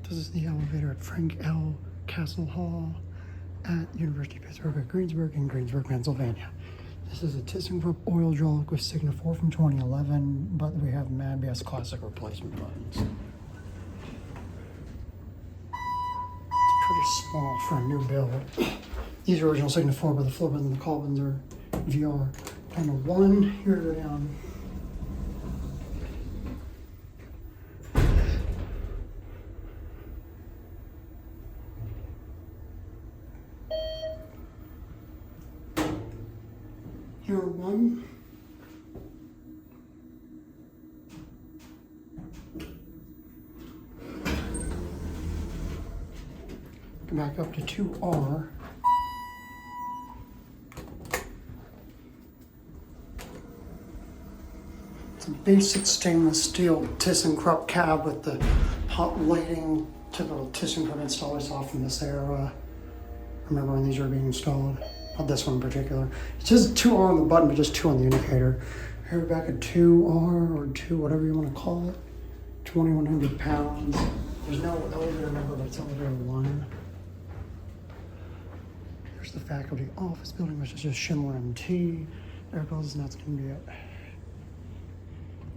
This is the elevator at Frank L. Cassell Hall at University of Pittsburgh at Greensburg in Greensburg, Pennsylvania. This is a Thyssenkrupp Oildraulic with Signa4 from 2011, but we have Mad BS Classic replacement buttons. It's pretty small for a new build. These are original Signa4, but the floor buttons and the call buttons are VR. Down to 1, here to go down. Here are 1. Come back up to 2R. It's a basic stainless steel Thyssenkrupp cab with the hot lighting, typical Thyssenkrupp installers off from this era. I remember when these were being installed. Not this one in particular. It's just 2R on the button, but just 2 on the indicator. Here we're back at 2R or 2, whatever you want to call it. 2,100 pounds. There's no elevator number, but it's elevator 1. Here's the faculty office building, which is just Schindler MT. There goes, and that's going to be it.